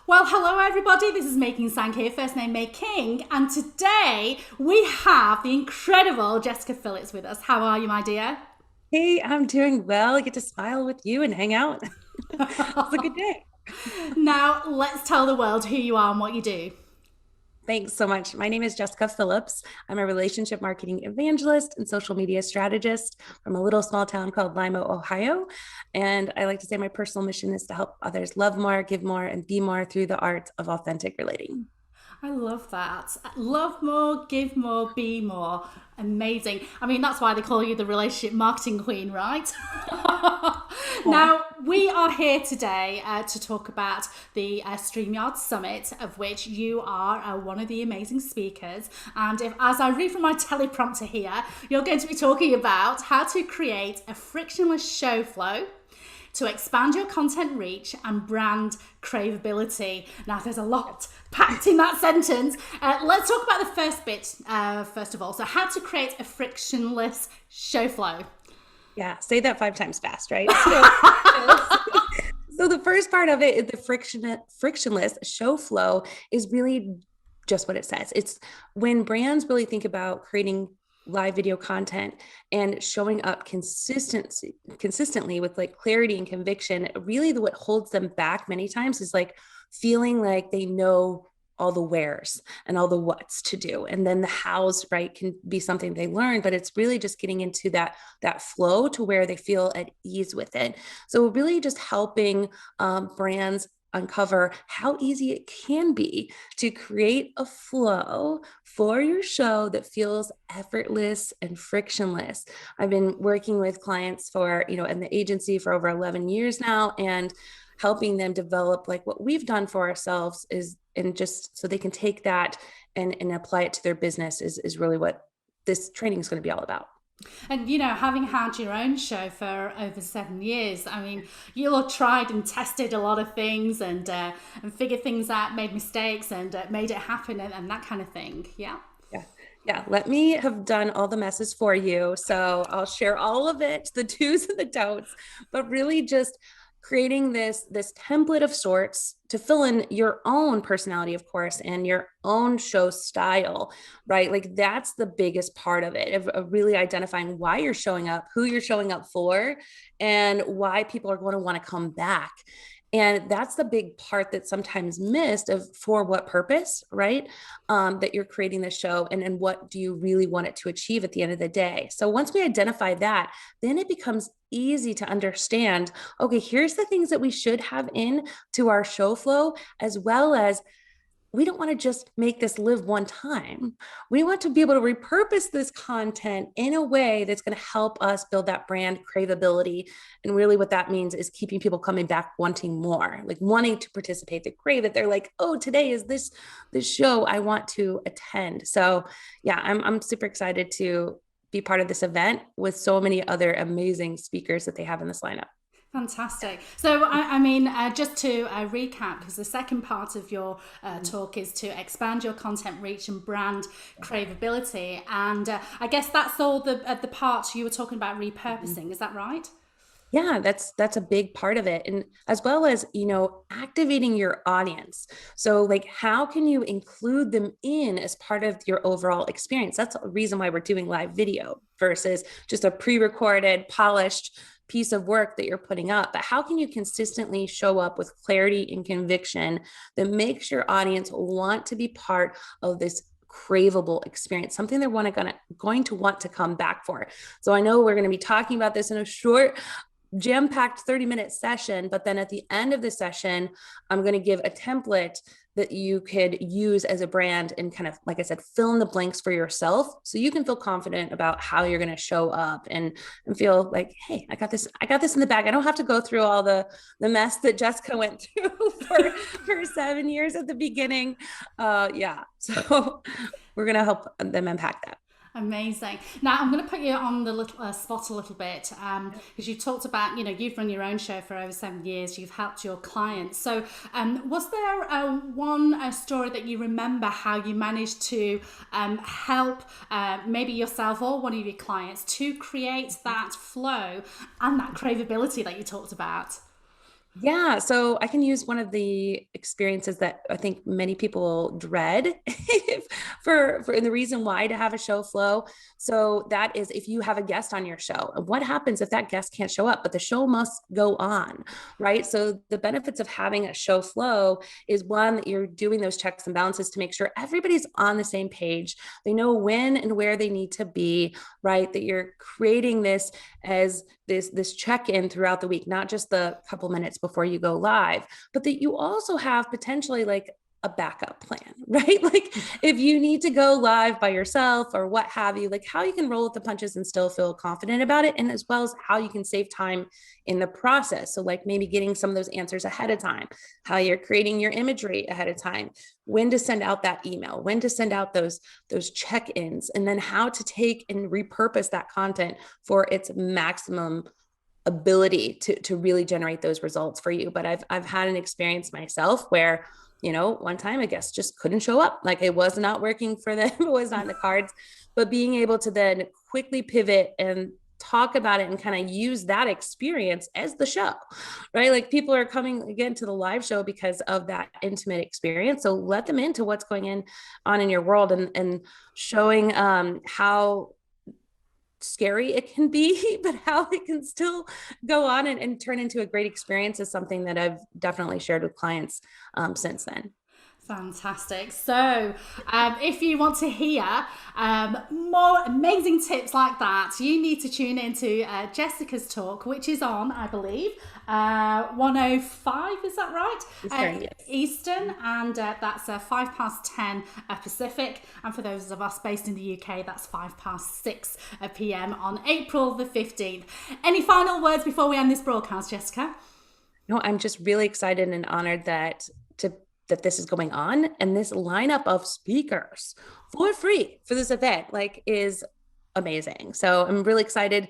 Well, hello everybody. This is Making Sang here, first name May King, and today we have the incredible Jessika Phillips with us. How are you, my dear? Hey, I'm doing well. I get to smile with you and hang out. It's a good day. Now, let's tell the world who you are and what you do. Thanks so much. My name is Jessika Phillips. I'm a relationship marketing evangelist and social media strategist from a little small town called Lima, Ohio. And I like to say my personal mission is to help others love more, give more, and be more through the art of authentic relating. I love that. Love more, give more, be more. Amazing. I mean, that's why they call you the relationship marketing queen, right? Yeah. Now, we are here today to talk about the StreamYard Summit, of which you are one of the amazing speakers. And if, as I read from my teleprompter here, you're going to be talking about how to create a frictionless show flow to expand your content reach and brand craveability. Now, there's a lot packed in that sentence. Let's talk about the first bit, first of all. So, how to create a frictionless show flow. Yeah, say that 5 times fast, right? So the first part of it is the frictionless show flow is really just what it says. It's when brands really think about creating live video content and showing up consistently with like clarity and conviction. Really, what holds them back many times is like feeling like they know all the wheres and all the what's to do, and then the hows, right, can be something they learn, but it's really just getting into that flow to where they feel at ease with it. So really just helping brands uncover how easy it can be to create a flow for your show that feels effortless and frictionless. I've been working with clients for, in the agency for over 11 years now, and helping them develop like what we've done for ourselves is, and just so they can take that and apply it to their business is really what this training is going to be all about. And having had your own show for over 7 years, I mean, you'll have tried and tested a lot of things and figured things out, made mistakes, and made it happen, and that kind of thing. Yeah. Yeah. Yeah. Let me have done all the messes for you. So I'll share all of it, the do's and the don'ts, but really just creating this template of sorts to fill in your own personality, of course, and your own show style, right? Like that's the biggest part of it, of really identifying why you're showing up, who you're showing up for, and why people are going to want to come back. And that's the big part that's sometimes missed, of for what purpose, right? That you're creating the show, and what do you really want it to achieve at the end of the day. So once we identify that, then it becomes easy to understand, okay, here's the things that we should have in to our show flow, as well as we don't want to just make this live one time. We want to be able to repurpose this content in a way that's going to help us build that brand craveability. And really, what that means is keeping people coming back, wanting more, like wanting to participate. They crave it. They're like, oh, today is this show I want to attend. So, yeah, I'm super excited to be part of this event with so many other amazing speakers that they have in this lineup. Fantastic. So, I mean, just to recap, because the second part of your talk is to expand your content reach and brand craveability, and I guess that's all the part you were talking about repurposing. Is that right? Yeah, that's a big part of it. And as well as, activating your audience. So like how can you include them in as part of your overall experience? That's a reason why we're doing live video versus just a pre-recorded, polished piece of work that you're putting up. But how can you consistently show up with clarity and conviction that makes your audience want to be part of this craveable experience, something they're going to want to come back for. So I know we're going to be talking about this in a short jam-packed 30-minute session, but then at the end of the session, I'm going to give a template that you could use as a brand and kind of, like I said, fill in the blanks for yourself so you can feel confident about how you're going to show up and feel like, hey, I got this in the bag. I don't have to go through all the mess that Jessika went through for 7 years at the beginning. Yeah. So we're going to help them unpack that. Amazing. Now I'm going to put you on the little spot a little bit because you talked about you've run your own show for over 7 years. You've helped your clients. So was there one story that you remember how you managed to help maybe yourself or one of your clients to create that flow and that craveability that you talked about? Yeah, so I can use one of the experiences that I think many people dread for and the reason why to have a show flow. So that is if you have a guest on your show, what happens if that guest can't show up, but the show must go on, right? So the benefits of having a show flow is one that you're doing those checks and balances to make sure everybody's on the same page. They know when and where they need to be, right? That you're creating this as this check-in throughout the week, not just the couple minutes before you go live, but that you also have potentially like a backup plan, right? Like if you need to go live by yourself or what have you, like how you can roll with the punches and still feel confident about it. And as well as how you can save time in the process. So like maybe getting some of those answers ahead of time, how you're creating your imagery ahead of time, when to send out that email, when to send out those check-ins, and then how to take and repurpose that content for its maximum ability to really generate those results for you. But I've had an experience myself where, one time a guest just couldn't show up. Like it was not working for them. It was not in the cards, but being able to then quickly pivot and talk about it and kind of use that experience as the show, right? Like people are coming again to the live show because of that intimate experience. So let them into what's going on in your world and showing how scary it can be, but how it can still go on and turn into a great experience is something that I've definitely shared with clients since then. Fantastic. So, if you want to hear more amazing tips like that, you need to tune into Jessica's talk, which is on, I believe, 105, is that right? Eastern, yes. Eastern, and that's 10 Pacific. And for those of us based in the UK, that's 6 p.m. on April the 15th. Any final words before we end this broadcast, Jessica? No, I'm just really excited and honored that this is going on, and this lineup of speakers for free for this event is amazing. So I'm really excited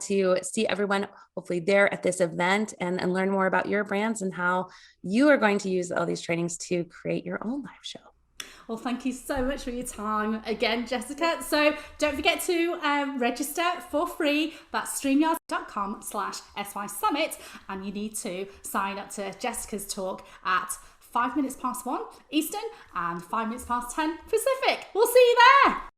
to see everyone hopefully there at this event and learn more about your brands and how you are going to use all these trainings to create your own live show. Well, thank you so much for your time again, Jessica. So don't forget to register for free. That's StreamYard.com/SY Summit. And you need to sign up to Jessica's talk at 1 Eastern and 10 Pacific. We'll see you there.